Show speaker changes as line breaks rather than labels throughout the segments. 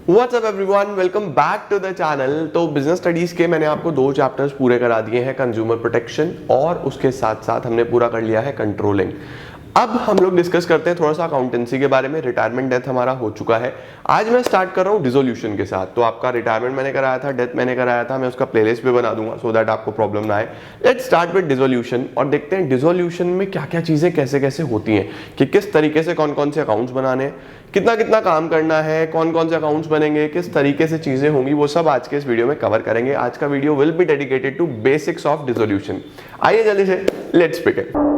WhatsApp everyone, welcome back to the channel. तो business studies के मैंने आपको 2 चैप्टर्स पूरे करा दिए हैं, कंज्यूमर प्रोटेक्शन और उसके साथ साथ हमने पूरा कर लिया है कंट्रोलिंग। अब हम लोग डिस्कस करते हैं थोड़ा सा अकाउंटेंसी के बारे में। रिटायरमेंट डेथ हमारा हो चुका है। आज मैं स्टार्ट कर रहा हूँ डिसोल्यूशन के साथ। तो आपका रिटायरमेंट मैंने कराया था, डेथ मैंने कराया था, मैं उसका प्लेलिस्ट भी बना दूंगा सो दैट आपको प्रॉब्लम ना आए। लेट्स स्टार्ट विद डिसोल्यूशन और देखते हैं डिसोल्यूशन में क्या क्या चीजें कैसे कैसे होती हैं, कि किस तरीके से कौन कौन से अकाउंट्स बनाने हैं, कितना कितना काम करना है, कौन कौन से अकाउंट्स बनेंगे, किस तरीके से चीजें होंगी, वो सब आज के इस वीडियो में कवर करेंगे। आज का video will be dedicated to basics of dissolution. आइए जल्दी से लेट्स बिगिन।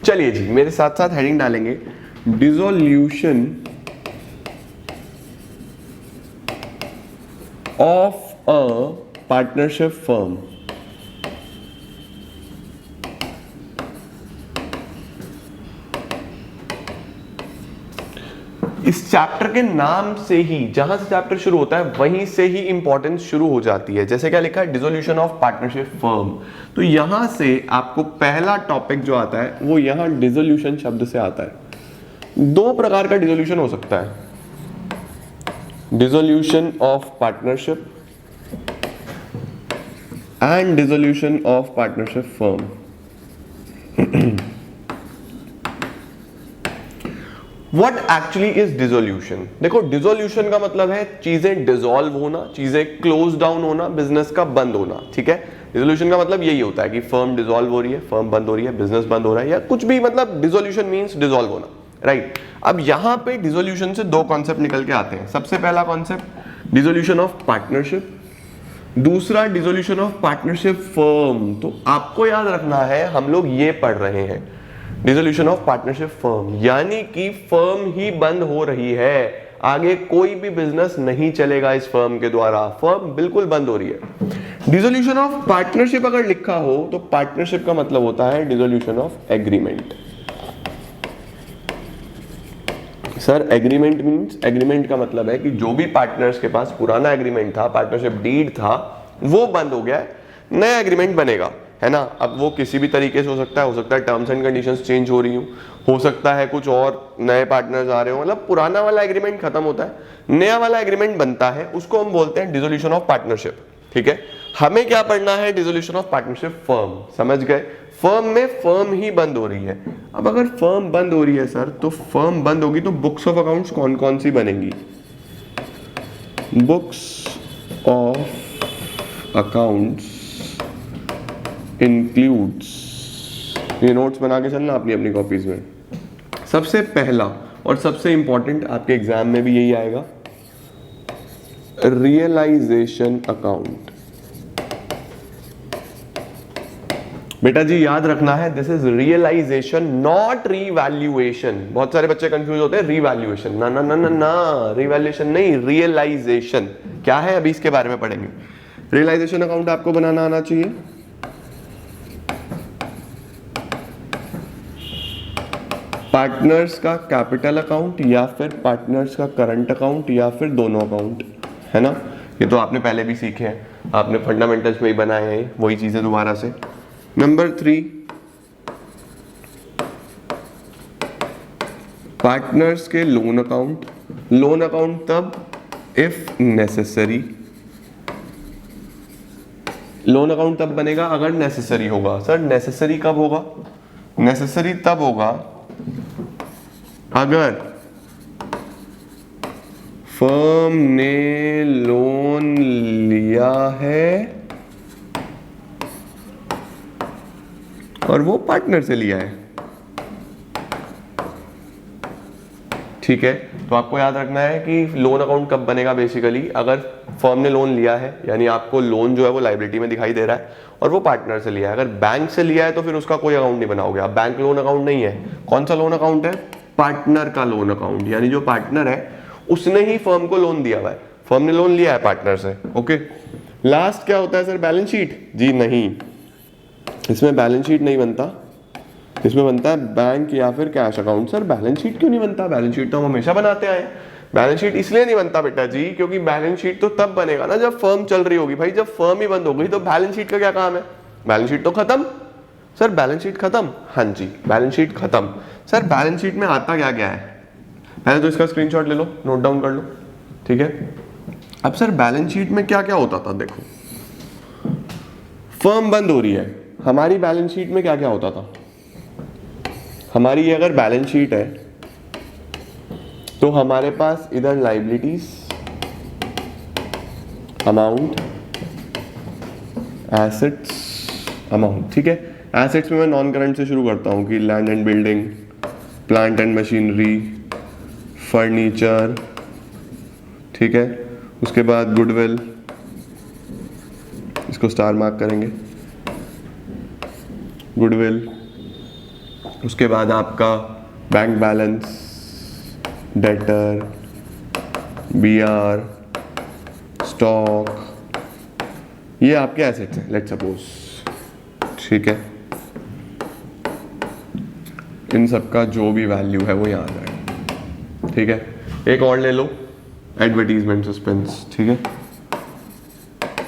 चलिए जी, मेरे साथ साथ हेडिंग डालेंगे, dissolution of a partnership firm. इस चैप्टर के नाम से ही, जहां से चैप्टर शुरू होता है वहीं से ही इंपॉर्टेंस शुरू हो जाती है। जैसे क्या लिखा है, डिसोल्यूशन ऑफ पार्टनरशिप फर्म। तो यहां से आपको पहला टॉपिक जो आता है वो यहां डिसोल्यूशन शब्द से आता है। 2 प्रकार का डिसोल्यूशन हो सकता है, dissolution of partnership and dissolution of partnership firm. What actually is dissolution? देखो, डिसोल्यूशन का मतलब है चीजें डिसॉल्व होना, चीजें क्लोज डाउन होना, बिजनेस का बंद होना। ठीक है, डिसोल्यूशन का मतलब यही होता है कि फर्म डिसॉल्व हो रही है, फर्म बंद हो रही है, बिजनेस बंद हो रहा है, या कुछ भी, मतलब डिसोल्यूशन मींस डिसॉल्व होना, राइट। अब यहां पे डिसोल्यूशन से 2 कॉन्सेप्ट निकल के आते हैं। सबसे पहला कॉन्सेप्ट डिसोल्यूशन ऑफ पार्टनरशिप, दूसरा डिसोल्यूशन ऑफ पार्टनरशिप फर्म। तो आपको याद रखना है, हम लोग ये पढ़ रहे हैं डिसोल्यूशन ऑफ पार्टनरशिप फर्म, यानी कि फर्म ही बंद हो रही है, आगे कोई भी बिजनेस नहीं चलेगा इस फर्म के द्वारा, फर्म बिल्कुल बंद हो रही है। डिसोल्यूशन ऑफ पार्टनरशिप अगर लिखा हो तो पार्टनरशिप का मतलब होता है dissolution of agreement. Sir agreement means, agreement का मतलब है कि जो भी पार्टनर्स के पास पुराना एग्रीमेंट था, पार्टनरशिप डीड था, वो बंद हो गया है, नया एग्रीमेंट बनेगा, है ना। अब वो किसी भी तरीके से हो सकता है टर्म्स एंड कंडीशंस चेंज हो रही हो सकता है कुछ और नए पार्टनर्स आ रहे हो, मतलब पुराना वाला एग्रीमेंट खत्म होता है, नया वाला एग्रीमेंट बनता है, उसको हम बोलते हैं डिसोल्यूशन ऑफ पार्टनरशिप। ठीक है, हमें क्या पढ़ना है, डिसोल्यूशन ऑफ पार्टनरशिप फर्म। समझ गए, फर्म में फर्म ही बंद हो रही है। अब अगर फर्म बंद हो रही है सर, तो फर्म बंद होगी तो बुक्स ऑफ अकाउंट्स कौन कौन सी बनेंगी, बुक्स ऑफ अकाउंट्स इंक्लूड्स, ये नोट्स बना के चलना अपनी अपनी कॉपीज में। सबसे पहला और सबसे इंपॉर्टेंट, आपके एग्जाम में भी यही आएगा, रियलाइजेशन अकाउंट। बेटा जी याद रखना है, this is realisation not revaluation. बहुत सारे बच्चे कंफ्यूज होते हैं, रीवैल्यूएशन, ना ना ना ना ना, रीवैल्यूएशन नहीं, रियलाइजेशन क्या है अभी इसके बारे में पढ़ेंगे। रियलाइजेशन अकाउंट आपको बनाना आना चाहिए। पार्टनर्स का कैपिटल अकाउंट या फिर पार्टनर्स का करंट अकाउंट या फिर दोनों अकाउंट, है ना। ये तो आपने पहले भी सीखे हैं, आपने फंडामेंटल्स में ही बनाए हैं वही चीजें दोबारा से। नंबर 3, पार्टनर्स के लोन अकाउंट। लोन अकाउंट तब इफ नेसेसरी, लोन अकाउंट तब बनेगा अगर नेसेसरी होगा। सर नेसेसरी कब होगा, नेसेसरी तब होगा अगर फर्म ने लोन लिया है और वो पार्टनर से लिया है। ठीक है, तो आपको याद रखना है कि लोन अकाउंट कब बनेगा, बेसिकली अगर फर्म ने लोन लिया है, यानी आपको लोन जो है वो लायबिलिटी में दिखाई दे रहा है और वो पार्टनर से लिया है। अगर बैंक से लिया है तो फिर उसका कोई अकाउंट नहीं बनाओगे आप, बैंक लोन अकाउंट नहीं है। कौन सा लोन अकाउंट है, पार्टनर का लोन अकाउंट, यानी जो पार्टनर है उसने ही फर्म को लोन दिया हुआ है, फर्म ने लोन लिया है पार्टनर से। ओके, लास्ट क्या होता है सर, बैलेंस शीट। जी नहीं, इसमें बैलेंस शीट नहीं बनता, इसमें बनता है बैंक या फिर cash account. Sir balance sheet क्यों नहीं बनता, बैलेंस शीट तो हम हमेशा बनाते आए। बैलेंस शीट इसलिए नहीं बनता बेटा जी क्योंकि बैलेंस शीट तो तब बनेगा ना जब फर्म चल रही होगी। भाई जब फर्म ही बंद हो गई तो बैलेंस शीट का क्या काम है? बैलेंस शीट तो खत्म। सर बैलेंस शीट खत्म? हाँ जी बैलेंस शीट खत्म। सर बैलेंस शीट में आता क्या क्या है? पहले तो इसका स्क्रीनशॉट ले लो, नोट डाउन कर लो, ठीक है। अब सर बैलेंस शीट में क्या क्या होता था? देखो फर्म बंद हो रही है, हमारी बैलेंस शीट में क्या क्या होता था? हमारी ये अगर बैलेंस शीट है तो हमारे पास इधर लाइबिलिटीज, अमाउंट, एसेट्स, अमाउंट, ठीक है। एसेट्स में मैं नॉन करंट से शुरू करता हूं कि land and building, plant and machinery, furniture, ठीक है। उसके बाद गुडविल, इसको स्टार मार्क करेंगे, गुडविल। उसके बाद आपका bank balance, debtor, BR, stock, ये आपके एसेट्स हैं लेट्स सपोज, ठीक है। इन सब का जो भी वैल्यू है वो यहाँ आ जाएगा, ठीक है। एक और ले लो, एडवर्टीजमेंट सस्पेंस, ठीक है।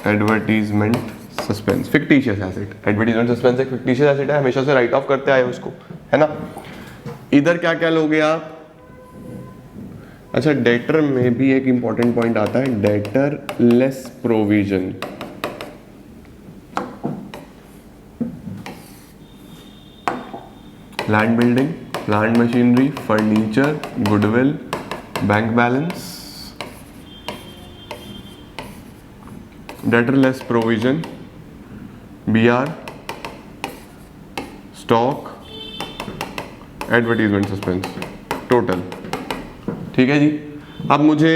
Advertisement suspense fictitious asset, advertisement suspense एक फिक्टिशियस एसेट है, हमेशा से राइट ऑफ करते आए उसको, है ना। इधर क्या क्या लोगे आप? अच्छा डेटर में भी एक इंपॉर्टेंट पॉइंट आता है, debtor less provision. Land building, plant machinery, furniture, goodwill, bank balance, debtor less provision, BR, stock, advertisement suspense, total, ठीक है जी। अब मुझे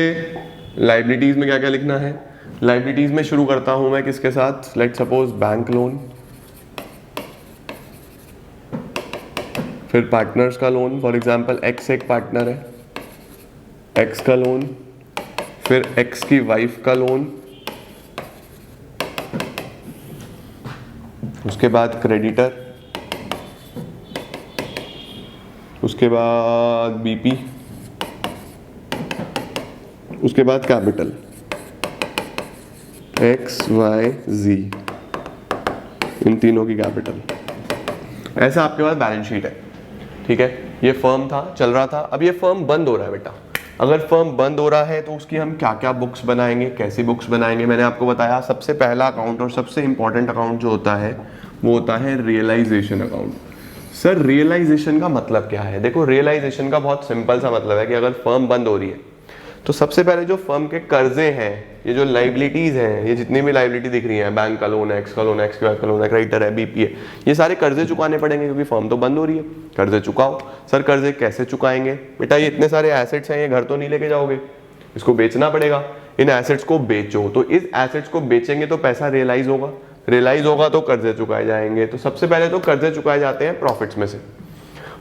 लाइबिलिटीज में क्या क्या लिखना है? लाइबिलिटीज में शुरू करता हूं मैं किसके साथ? लेट्स सपोज बैंक लोन, फिर पार्टनर्स का लोन, फॉर एग्जांपल एक्स एक पार्टनर है, एक्स का लोन, फिर एक्स की वाइफ का लोन, उसके बाद क्रेडिटर, उसके बाद बीपी, उसके बाद कैपिटल, एक्स वाई जी, इन तीनों की कैपिटल। ऐसा आपके पास बैलेंस शीट है, ठीक है। ये फर्म था, चल रहा था, अब ये फर्म बंद हो रहा है बेटा। अगर फर्म बंद हो रहा है तो उसकी हम क्या क्या बुक्स बनाएंगे, कैसी बुक्स बनाएंगे? मैंने आपको बताया सबसे पहला अकाउंट और सबसे इंपॉर्टेंट अकाउंट जो होता है वो होता है रियलाइजेशन अकाउंट। सर रियलाइजेशन का मतलब क्या है? देखो रियलाइजेशन का बहुत सिंपल सा मतलब है कि अगर फर्म बंद हो रही है तो सबसे पहले जो फर्म के कर्जे हैं, ये जो लाइबिलिटीज हैं, ये जितनी भी लाइबिलिटी दिख रही है, बैंक का लोन है, एक्स का लोन है, एक्स का लोन है, क्रेडिटर है, बीपी है, ये सारे कर्जे चुकाने पड़ेंगे क्योंकि फर्म तो बंद हो रही है। कर्जे चुकाओ। सर कर्जे कैसे चुकाएंगे? बेटा ये इतने सारे एसेट्स हैं, ये घर तो नहीं लेके जाओगे, इसको बेचना पड़ेगा। इन एसेट्स को बेचो, तो इस एसेट्स को बेचेंगे तो पैसा रियलाइज होगा, रियलाइज होगा तो कर्जे चुकाए जाएंगे। तो सबसे पहले तो कर्जे चुकाए जाते हैं प्रॉफिट्स में से,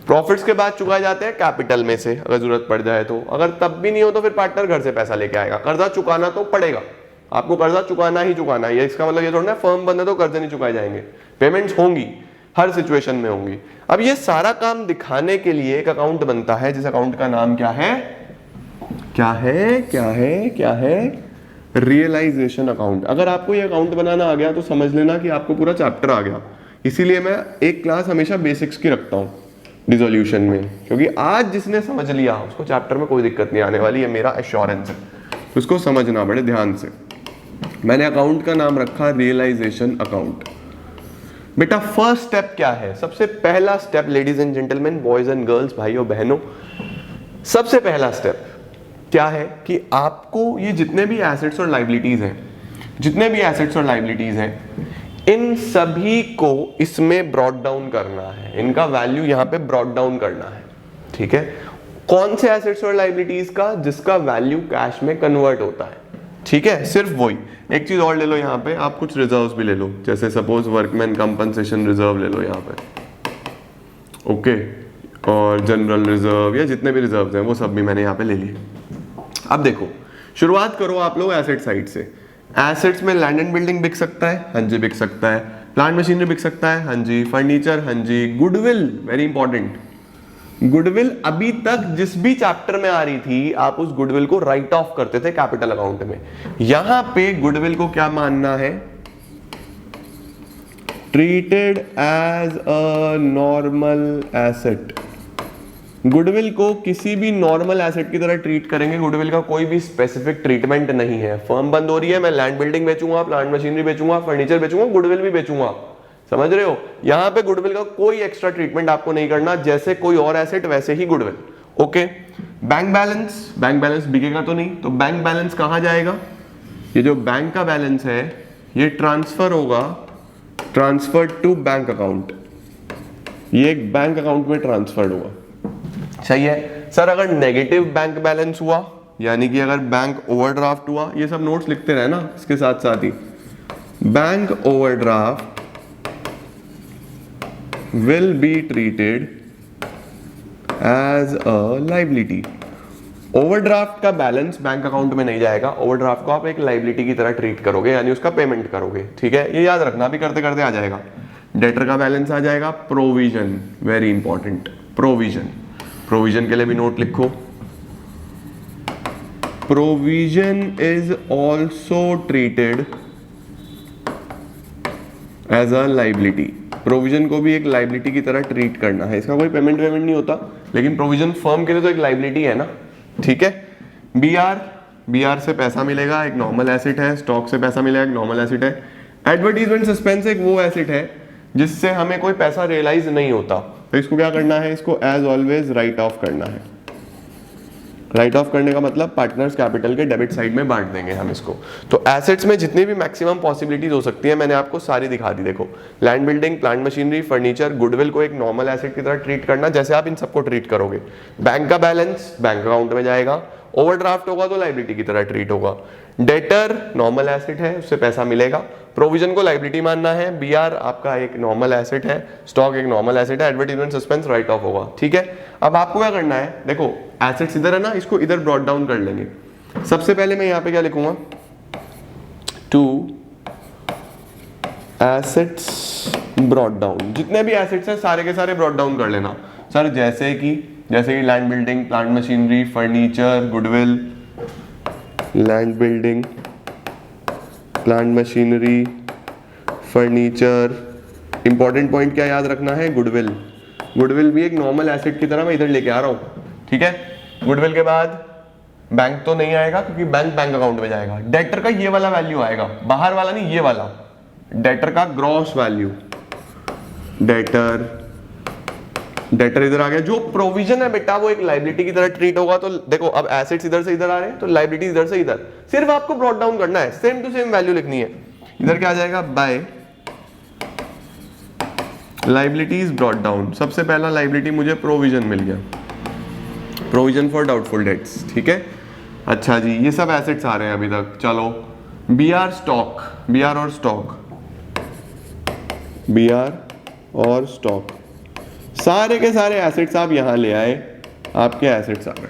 प्रॉफिट्स के बाद चुकाए जाते हैं कैपिटल में से अगर जरूरत पड़ जाए तो। अगर तब भी नहीं हो तो फिर पार्टनर घर से पैसा लेके आएगा। कर्जा चुकाना तो पड़ेगा, आपको कर्जा चुकाना ही चुकाना है। इसका मतलब ये थोड़ा ना फर्म बंद है तो कर्जे नहीं चुकाए जाएंगे, पेमेंट्स होंगी, हर सिचुएशन में होंगी। अब ये सारा काम दिखाने के लिए एक अकाउंट बनता है, जिस अकाउंट का नाम क्या है? क्या है? क्या है? क्या है? Realisation account. अगर आपको ये अकाउंट बनाना आ गया तो समझ लेना कि आपको पूरा चैप्टर आ गया। इसीलिए मैं एक क्लास हमेशा बेसिक्स की रखता हूँ डिसोल्यूशन में, क्योंकि आज जिसने समझ लिया उसको चैप्टर में कोई दिक्कत नहीं आने वाली, ये मेरा एश्योरेंस है। उसको समझना बड़े ध्यान से। मैंने अकाउंट का नाम रखा रियलाइजेशन अकाउंट। बेटा फर्स्ट स्टेप क्या है? सबसे पहला step ladies and gentleman, boys and girls, भाइयों बहनों, सबसे पहला स्टेप क्या है कि आपको ये जितने भी एसेट्स और लाइबिलिटीज हैं, जितने भी एसेट्स और लाइबिलिटीज हैं, इन सभी को इसमें ब्रॉट डाउन करना है, इनका वैल्यू यहां पे ब्रॉट डाउन करना है, ठीक है। कौन से एसेट्स और लाइबिलिटीज का? जिसका वैल्यू कैश में कन्वर्ट होता है, ठीक है, सिर्फ वही। एक चीज और ले लो यहाँ पे, आप कुछ रिजर्व्स भी ले लो, जैसे सपोज वर्कमैन कंपनसेशन रिजर्व ले लो यहाँ पे, ओके, और जनरल रिजर्व या जितने भी रिजर्व्स हैं वो सब भी मैंने यहाँ पे ले लिए। अब देखो शुरुआत करो आप लोग एसेट साइड से। एसेट्स में लैंड एंड बिल्डिंग बिक सकता है, हाँ जी बिक सकता है। प्लांट मशीनरी बिक सकता है, हाँ जी। फर्नीचर, हाँ जी। गुडविल वेरी इंपॉर्टेंट, गुडविल अभी तक जिस भी चैप्टर में आ रही थी आप उस गुडविल को राइट ऑफ करते थे कैपिटल अकाउंट में। यहां पे गुडविल को क्या मानना है, treated as a normal asset. Goodwill को किसी भी नॉर्मल एसेट की तरह ट्रीट करेंगे, गुडविल का कोई भी स्पेसिफिक ट्रीटमेंट नहीं है। फर्म बंद हो रही है, मैं लैंड बिल्डिंग बेचूंगा, प्लांट मशीनरी बेचूंगा, फर्नीचर बेचूंगा, गुडविल भी बेचूंगा, समझ रहे हो। यहां पे गुडविल का कोई एक्स्ट्रा ट्रीटमेंट आपको नहीं करना, जैसे कोई और एसेट वैसे ही goodwill. Okay, bank balance, bank balance बिकेगा तो नहीं, तो बैंक बैलेंस कहां जाएगा, ये जो बैंक का बैलेंस है ये ट्रांसफर होगा, ट्रांसफर टू बैंक अकाउंट, ये एक बैंक अकाउंट में ट्रांसफर्ड होगा। सही है सर। अगर नेगेटिव बैंक बैलेंस हुआ, यानी कि अगर बैंक ओवरड्राफ्ट हुआ, ये सब नोट्स लिखते रहे ना इसके साथ साथ ही, bank overdraft will be treated as a liability। Overdraft का बैलेंस बैंक अकाउंट में नहीं जाएगा, ओवरड्राफ्ट को आप एक लाइबिलिटी की तरह ट्रीट करोगे, यानी उसका पेमेंट करोगे। ठीक है, ये याद रखना, भी करते करते आ जाएगा। डेटर का बैलेंस आ जाएगा, provision, very important, provision, provision के लिए भी नोट लिखो। Provision is also treated as a liability. Provision को भी एक लाइबिलिटी की तरह ट्रीट करना है, इसका कोई पेमेंट नहीं होता, लेकिन प्रोविजन फर्म के लिए तो एक लाइबिलिटी है ना। ठीक है, बीआर, बीआर से पैसा मिलेगा, एक नॉर्मल एसेट है। स्टॉक से पैसा मिलेगा, एक नॉर्मल एसेट है। एडवर्टीजमेंट सस्पेंस एक वो एसेट है जिससे हमें कोई पैसा रियलाइज नहीं होता, तो इसको क्या करना है, इसको एज ऑलवेज राइट ऑफ करना है। राइट ऑफ करने का मतलब पार्टनर्स कैपिटल के डेबिट साइड में बांट देंगे हम इसको। तो एसेट्स में जितनी भी मैक्सिमम पॉसिबिलिटीज हो सकती है मैंने आपको सारी दिखा दी। देखो, land building, plant machinery, furniture, goodwill को एक नॉर्मल एसेट की तरह ट्रीट करना, जैसे आप इन सबको ट्रीट करोगे। बैंक का बैलेंस बैंक अकाउंट में जाएगा, ओवरड्राफ्ट होगा तो लाइबिलिटी की तरह ट्रीट होगा। डेटर नॉर्मल एसेट है, उससे पैसा मिलेगा। प्रोविजन को लाइबिलिटी मानना है, बीआर आपका एक नॉर्मल एसेट है, स्टॉक एक नॉर्मल एसेट है, एडवर्टाइजमेंट सस्पेंस राइट ऑफ होगा। ठीक है, अब आपको क्या करना है, देखो एसेट्स इधर है ना, इसको इधर ब्रॉट डाउन कर लेंगे। सबसे पहले मैं यहाँ पे क्या लिखूंगा, टू एसेट्स ब्रॉट डाउन। जितने भी एसेट्स हैं सारे के सारे ब्रॉट डाउन कर लेना सर, जैसे कि land building, plant machinery, furniture, goodwill, land building, plant machinery, furniture. Important point क्या याद रखना है, गुडविल, गुडविल भी एक नॉर्मल एसेट की तरह मैं इधर लेके आ रहा हूं। ठीक है, गुडविल के बाद बैंक तो नहीं आएगा क्योंकि बैंक बैंक अकाउंट में जाएगा। डेटर का ये वाला वैल्यू आएगा, बाहर वाला नहीं, ये वाला डेटर का ग्रॉस वैल्यू। डेटर इधर आ गया। जो प्रोविजन है बेटा वो एक लाइबिलिटी की तरह ट्रीट होगा। तो देखो अब एसेट्स इधर से इधर आ रहे हैं तो लाइबिलिटी इधर से इधर, सिर्फ आपको ब्रॉट डाउन करना है, सेम टू सेम वैल्यू लिखनी है। इधर क्या आ जाएगा, बाय लाइबिलिटीज ब्रॉट डाउन। सबसे पहला लाइबिलिटी मुझे प्रोविजन मिल गया, प्रोविजन फॉर डाउटफुल डेट्स। ठीक है, अच्छा जी, ये सब एसेट्स आ रहे हैं अभी तक। चलो बीआर स्टॉक, बीआर और स्टॉक, बीआर और स्टॉक, सारे के सारे एसेट्स आप यहां ले आए, आपके एसेट्स आ गए।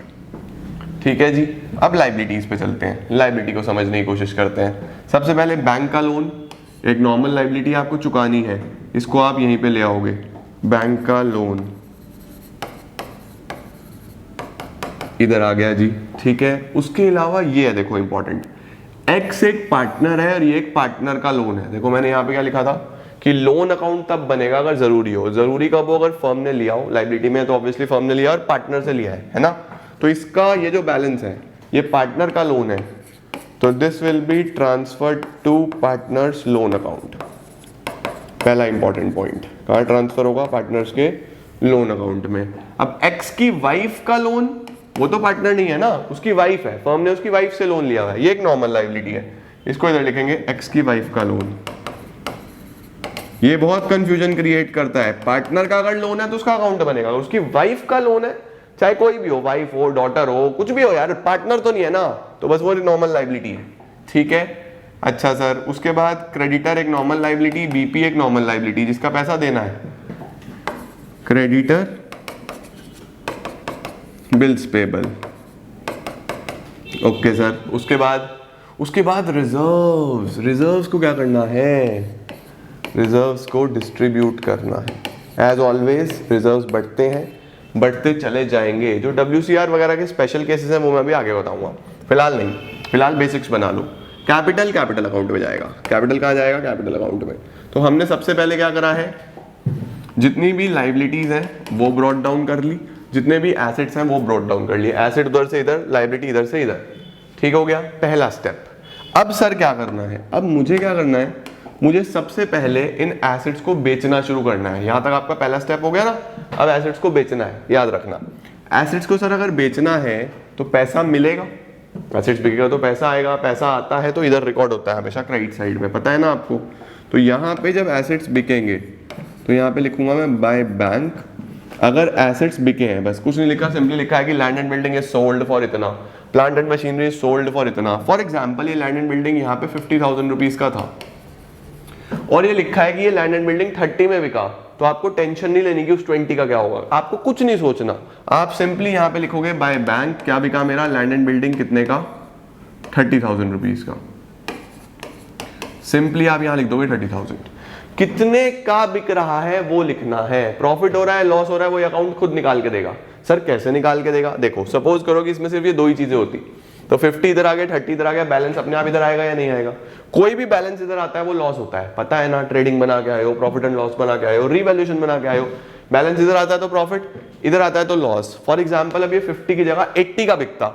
ठीक है जी, अब लाइबिलिटीज पे चलते हैं, लाइबिलिटी को समझने की कोशिश करते हैं। सबसे पहले बैंक का लोन, एक नॉर्मल लाइबिलिटी आपको चुकानी है, इसको आप यहीं पे ले आओगे, बैंक का लोन इधर आ गया जी। ठीक है, उसके अलावा ये है, देखो इंपॉर्टेंट, एक्स एक पार्टनर है और ये एक पार्टनर का लोन है। देखो मैंने यहाँ पे क्या लिखा था कि लोन अकाउंट तब बनेगा अगर जरूरी हो। जरूरी कब हो, अगर फर्म ने लिया हो, लाइबिलिटी में तो ऑब्वियसली फर्म ने लिया और पार्टनर से लिया है ना। तो इसका ये जो बैलेंस है ये पार्टनर का लोन है, तो this will be transferred to partners loan account. पहला इंपॉर्टेंट पॉइंट, कहाँ ट्रांसफर होगा, पार्टनर्स के लोन अकाउंट में। अब एक्स की वाइफ का लोन, वो तो पार्टनर नहीं है ना, उसकी वाइफ है, फर्म ने उसकी वाइफ से लोन लिया हुआ है, ये एक नॉर्मल लाइबिलिटी है, इसको इधर लिखेंगे एक्स की वाइफ का लोन। ये बहुत कंफ्यूजन क्रिएट करता है। पार्टनर का अगर लोन है तो उसका अकाउंट बनेगा, उसकी वाइफ का लोन है, चाहे कोई भी हो, वाइफ हो, डॉटर हो, कुछ भी हो यार, पार्टनर तो नहीं है ना, तो बस वो नॉर्मल लाइबिलिटी है। ठीक है, अच्छा सर, उसके बाद क्रेडिटर एक नॉर्मल लाइबिलिटी, बीपी एक नॉर्मल लाइबिलिटी जिसका पैसा देना है, creditor bills payable. Okay sir, उसके बाद रिजर्व्स, रिजर्व्स को क्या करना है, रिजर्व्स को डिस्ट्रीब्यूट करना है। एज ऑलवेज रिजर्व्स बढ़ते हैं, बढ़ते चले जाएंगे। जो WCR वगैरह के स्पेशल केसेस हैं वो मैं भी आगे बताऊंगा, फिलहाल नहीं, फिलहाल बेसिक्स बना लो। कैपिटल कैपिटल अकाउंट में जाएगा। कैपिटल कहाँ जाएगा? कैपिटल अकाउंट में। तो हमने सबसे पहले क्या करा है, जितनी भी लाइबिलिटीज हैं वो ब्रॉट डाउन कर ली, जितने भी एसेट्स हैं वो ब्रॉट डाउन कर लिए। एसेट उधर से इधर, लाइबिलिटी इधर से इधर, ठीक हो गया पहला स्टेप। अब सर क्या करना है? अब मुझे क्या करना है, मुझे सबसे पहले इन एसेट्स को बेचना शुरू करना है। यहां तक आपका पहला स्टेप हो गया ना। अब एसेट्स को बेचना है, याद रखना। एसेट्स को सर अगर बेचना है तो पैसा मिलेगा, एसेट्स बिकेगा तो पैसा आएगा। पैसा आता है तो इधर रिकॉर्ड होता है हमेशा क्रेडिट साइड में, पता है ना आपको। तो यहाँ पे जब एसेट्स बिकेंगे तो यहाँ पे लिखूंगा मैं बाय बैंक। अगर एसेट्स बिके हैं, बस कुछ नहीं लिखा, सिंपली लिखा है कि land and building is sold for इतना, plant and machinery is sold for इतना। फॉर एग्जाम्पल ये लैंड एंड बिल्डिंग यहाँ पे 50,000 रुपीज का था और ये लिखा है कि ये लैंड एंड बिल्डिंग 30 में बिका, तो आपको टेंशन नहीं लेनी कि उस 20 का क्या होगा, आपको कुछ नहीं सोचना। आप सिंपली यहाँ पे लिखोगे बाय बैंक, क्या बिका मेरा लैंड एंड बिल्डिंग कितने का? 30,000 रुपीज का। सिंपली आप यहाँ लिख दोगे 30,000। कितने का बिक रहा है वो लिखना है। प्रॉफिट हो रहा है, लॉस हो रहा है, वो अकाउंट खुद निकाल के देगा। सर कैसे निकाल के देगा? देखो सपोज करो कि इसमें सिर्फ ये दो ही चीजें होती, तो 50 इधर आ गया, 30 इधर आ गया, बैलेंस अपने आप इधर आएगा या नहीं आएगा? कोई भी बैलेंस इधर आता है वो लॉस होता है, पता है ना। ट्रेडिंग बना के आए हो, प्रॉफिट एंड लॉस बना के आए हो, रीवैल्यूएशन बना के आए हो, बैलेंस इधर आता है तो प्रॉफिट, इधर आता है तो लॉस। फॉर एग्जाम्पल अब ये 50 की जगह 80 का बिकता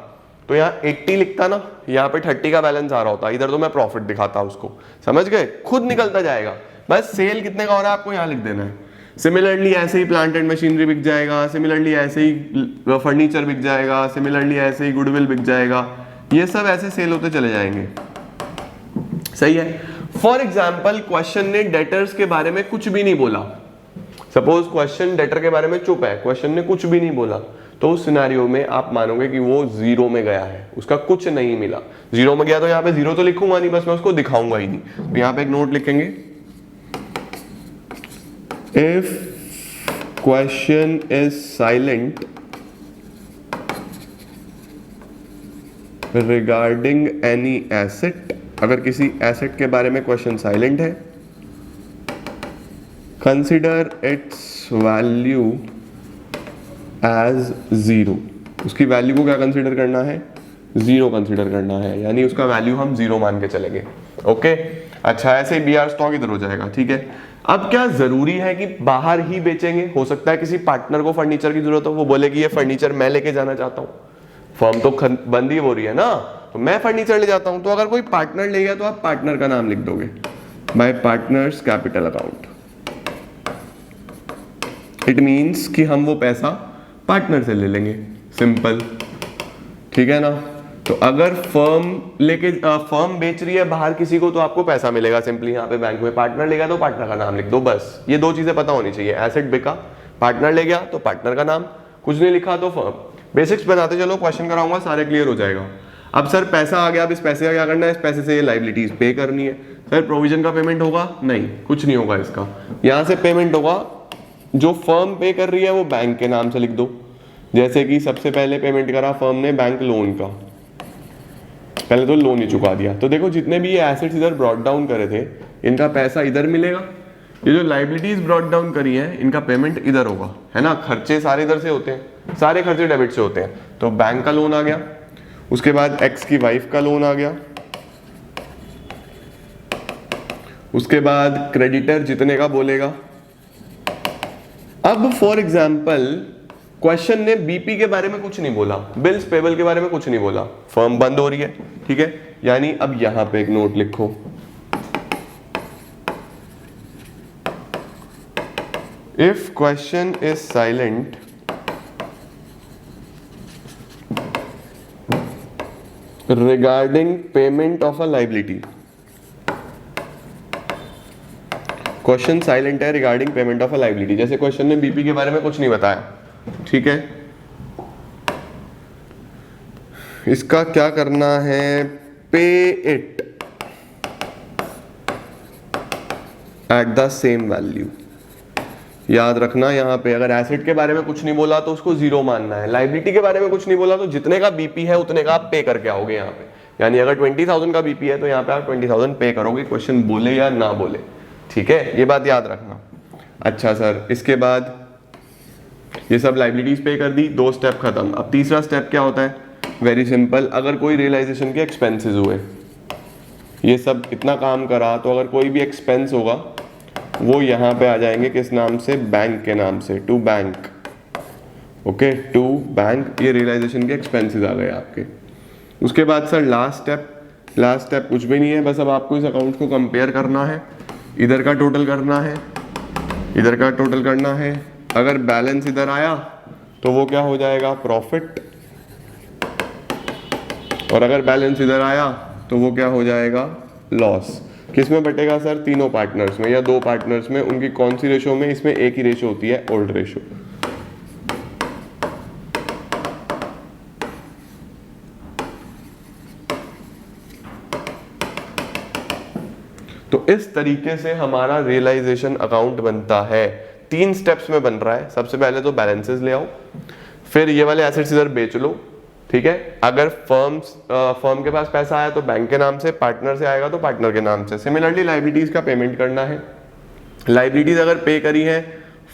तो यहाँ 80 लिखता ना, यहाँ पे 30 का बैलेंस आ रहा होता, इधर तो मैं प्रॉफिट दिखाता उसको, समझ गए? खुद निकलता जाएगा। बस सेल कितने का हो रहा है आपको यहाँ लिख देना है। सिमिलरली ऐसे ही प्लांट एंड मशीनरी बिक जाएगा, सिमिलरली ऐसे ही फर्नीचर बिक जाएगा, सिमिलरली ऐसे ही गुडविल बिक जाएगा। ये सब ऐसे सेल होते चले जाएंगे, सही है। फॉर एग्जाम्पल क्वेश्चन ने डेटर्स के बारे में कुछ भी नहीं बोला। सपोज क्वेश्चन डेटर के बारे में चुप है, क्वेश्चन ने कुछ भी नहीं बोला, तो उस सिनेरियो में आप मानोगे कि वो जीरो में गया है, उसका कुछ नहीं मिला। जीरो में गया तो यहाँ पे जीरो तो लिखूंगा नहीं, बस मैं उसको दिखाऊंगा ही नहीं। तो यहाँ पे एक नोट लिखेंगे, if question is silent regarding any asset, अगर किसी एसेट के बारे में क्वेश्चन साइलेंट है, consider its value as zero. उसकी वैल्यू को क्या कंसिडर करना है? जीरो कंसिडर करना है, यानी उसका वैल्यू हम जीरो मान के चलेंगे। ओके, अच्छा ऐसे ही BR स्टॉक इधर हो जाएगा, ठीक है। अब क्या जरूरी है कि बाहर ही बेचेंगे? हो सकता है किसी पार्टनर को फर्नीचर की जरूरत हो, वो बोले कि ये फर्नीचर मैं लेके जाना चाहता हूँ, फर्म तो बंद ही हो रही है ना, तो मैं फर्नीचर ले जाता हूं। तो अगर कोई पार्टनर ले गया तो आप पार्टनर का नाम लिख दोगे, bye partners capital account. It means कि हम वो पैसा पार्टनर से ले लेंगे, सिंपल, ठीक है ना। तो अगर फर्म बेच रही है बाहर किसी को तो आपको पैसा मिलेगा सिंपली यहाँ पे बैंक में। पार्टनर लेगा तो पार्टनर का नाम लिख दो, बस ये दो चीजें पता होनी चाहिए। एसेट बिका, पार्टनर ले गया तो पार्टनर का नाम, कुछ नहीं लिखा तो फर्म। बेसिक्स बनाते चलो, क्वेश्चन कराऊंगा सारे क्लियर हो जाएगा। अब सर पैसा आ गया, अब इस पैसे का क्या करना है? इस पैसे से ये लायबिलिटीज पे करनी है। सर प्रोविजन का पेमेंट होगा? नहीं, कुछ नहीं होगा इसका। यहां से पेमेंट होगा, जो फर्म पे कर रही है वो बैंक के नाम से लिख दो। जैसे कि सबसे पहले पेमेंट करा फर्म ने बैंक लोन का, पहले तो लोन ही चुका दिया। तो देखो जितने भी ये एसेट्स इधर ब्रॉट डाउन करे थे, इनका पैसा इधर मिलेगा। ये जो लायबिलिटीज ब्रॉट डाउन करी है, इनका पेमेंट इधर होगा, है ना। खर्चे सारे इधर से होते हैं, सारे खर्चे डेबिट से होते हैं। तो बैंक का लोन आ गया, उसके बाद एक्स की वाइफ का लोन आ गया, उसके बाद क्रेडिटर जितने का बोलेगा। अब फॉर एग्जाम्पल क्वेश्चन ने बीपी के बारे में कुछ नहीं बोला, बिल्स पेबल के बारे में कुछ नहीं बोला, फर्म बंद हो रही है, ठीक है। यानी अब यहां पे एक नोट लिखो, if question is silent regarding payment of a liability. Question silent है regarding payment of a liability. जैसे क्वेश्चन ने बीपी के बारे में कुछ नहीं बताया, ठीक है। इसका क्या करना है? पे it at the same value. याद रखना यहां पे अगर एसेट के बारे में कुछ नहीं बोला तो उसको जीरो मानना है, लायबिलिटी के बारे में कुछ नहीं बोला तो जितने का बीपी है उतने का आप पे करके आओगे यहाँ पे। यानी अगर 20,000 का बीपी है तो यहाँ पे आप 20,000 पे करोगे, क्वेश्चन बोले या ना बोले, ठीक है। ये बात याद रखना। अच्छा सर, इसके बाद ये सब लाइबिलिटीज पे कर दी, 2 स्टेप खत्म। अब तीसरा स्टेप क्या होता है? वेरी सिंपल, अगर कोई रियलाइजेशन के एक्सपेंसेस हुए, ये सब इतना काम करा, तो अगर कोई भी एक्सपेंस होगा वो यहाँ पे आ जाएंगे किस नाम से? बैंक के नाम से, to bank. Okay, to bank, ये रियलाइजेशन के एक्सपेंसेस आ गए आपके। उसके बाद सर लास्ट स्टेप कुछ भी नहीं है, बस अब आपको इस अकाउंट को कंपेयर करना है, इधर का टोटल करना है, इधर का टोटल करना है। अगर बैलेंस इधर आया तो वो क्या हो जाएगा? प्रॉफिट। और अगर बैलेंस इधर आया तो वो क्या हो जाएगा? लॉस। किस में बटेगा सर? तीनों पार्टनर्स में या 2 पार्टनर्स में। उनकी कौन सी रेशो में? इसमें एक ही रेशो होती है, ओल्ड रेशो। तो इस तरीके से हमारा रियलाइजेशन अकाउंट बनता है। 3 स्टेप्स में बन रहा है। सबसे पहले तो बैलेंसेस ले आओ, फिर ये वाले एसेट्स इधर बेच लो, ठीक है। अगर फर्म के पास पैसा आया तो बैंक के नाम से, पार्टनर से आएगा तो पार्टनर के नाम से। सिमिलरली लाइबिलिटीज का पेमेंट करना है। लाइबिलिटीज अगर पे करी है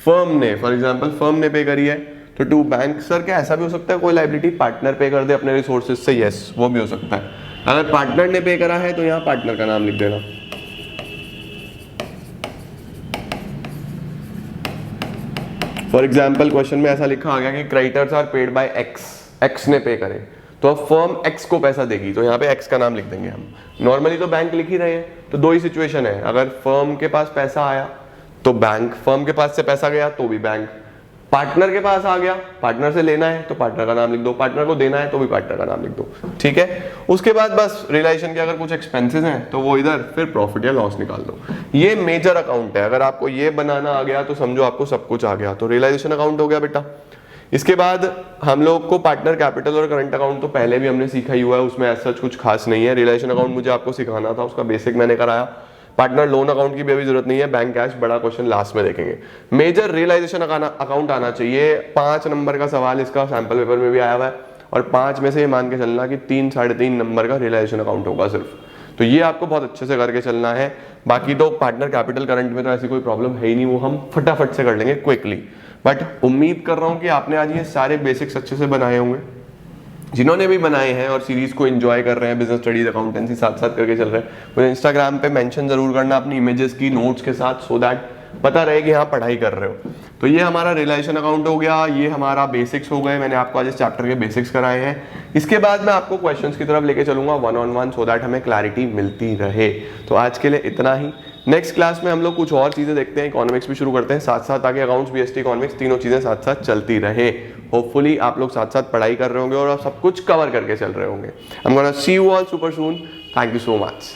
फर्म ने, फॉर एग्जांपल फर्म ने पे करी है तो टू बैंक। सर क्या ऐसा भी हो सकता है कोई लाइबिलिटी पार्टनर पे कर दे अपने रिसोर्सेज से? यस, वो भी हो सकता है। अगर पार्टनर ने पे करा है तो यहाँ पार्टनर का नाम लिख देना। फॉर एग्जाम्पल क्वेश्चन में ऐसा लिखा आ गया कि creditors are paid by X ने पे करे, तो अब फर्म एक्स को पैसा देगी, तो यहाँ पे एक्स का नाम लिख देंगे हम। नॉर्मली तो बैंक लिख ही रहे हैं, तो 2 ही सिचुएशन है। अगर फर्म के पास पैसा आया तो बैंक, फर्म के पास से पैसा गया तो भी बैंक, पार्टनर के पास आ गया, पार्टनर से लेना है तो पार्टनर का नाम लिख दो, पार्टनर को देना है तो भी पार्टनर का नाम लिख दो, ठीक है। उसके बाद बस रियलाइजेशन के अगर कुछ एक्सपेंसेस हैं तो वो इधर, फिर प्रॉफिट या लॉस निकाल दो। ये मेजर अकाउंट है। अगर आपको ये बनाना आ गया तो समझो आपको सब कुछ आ गया, तो रियलाइजेशन अकाउंट हो गया बेटा। इसके बाद हम लोग को पार्टनर कैपिटल और करंट अकाउंट तो पहले भी हमने सीखा ही हुआ है, उसमें ऐसा कुछ खास नहीं है। रियलाइजेशन अकाउंट मुझे आपको सिखाना था, उसका बेसिक मैंने कराया। पार्टनर लोन अकाउंट की भी अभी जरूरत नहीं है, बैंक कैश बड़ा क्वेश्चन लास्ट में देखेंगे। मेजर रियलाइजेशन अकाउंट आना चाहिए। 5 नंबर का सवाल इसका सैंपल पेपर में भी आया हुआ है, और 5 में से ये मान के चलना कि 3 साढ़े 3 नंबर का रियलाइजेशन अकाउंट होगा सिर्फ। तो ये आपको बहुत अच्छे से करके चलना है। बाकी तो पार्टनर कैपिटल करंट में तो ऐसी कोई प्रॉब्लम है ही नहीं, वो हम फटाफट से कर लेंगे क्विकली। बट उम्मीद कर रहा हूँ कि आपने आज ये सारे बेसिक्स अच्छे से बनाए होंगे। जिन्होंने भी बनाए हैं और सीरीज को एंजॉय कर रहे हैं, बिजनेस स्टडीज अकाउंटेंसी साथ साथ करके चल रहे हैं, मुझे इंस्टाग्राम पे मेंशन जरूर करना अपनी इमेजेस की नोट्स के साथ, सो दैट पता रहे कि हाँ पढ़ाई कर रहे हो। तो ये हमारा रियलाइजेशन अकाउंट हो गया, ये हमारा बेसिक्स हो गए। मैंने आपको आज इस चैप्टर के बेसिक्स कराए हैं। इसके बाद मैं आपको क्वेश्चंस की तरफ लेके चलूंगा 1-on-1, सो दैट हमें क्लैरिटी मिलती रहे। तो आज के लिए इतना ही। नेक्स्ट क्लास में हम लोग कुछ और चीजें देखते हैं, इकोनॉमिक्स भी शुरू करते हैं साथ साथ, ताकि अकाउंट्स, बीएसटी, इकोनॉमिक्स तीनों चीजें साथ साथ चलती रहे। होपफुली आप लोग साथ साथ पढ़ाई कर रहे होंगे और आप सब कुछ कवर करके चल रहे होंगे। I am gonna see you all super soon. Thank you so much.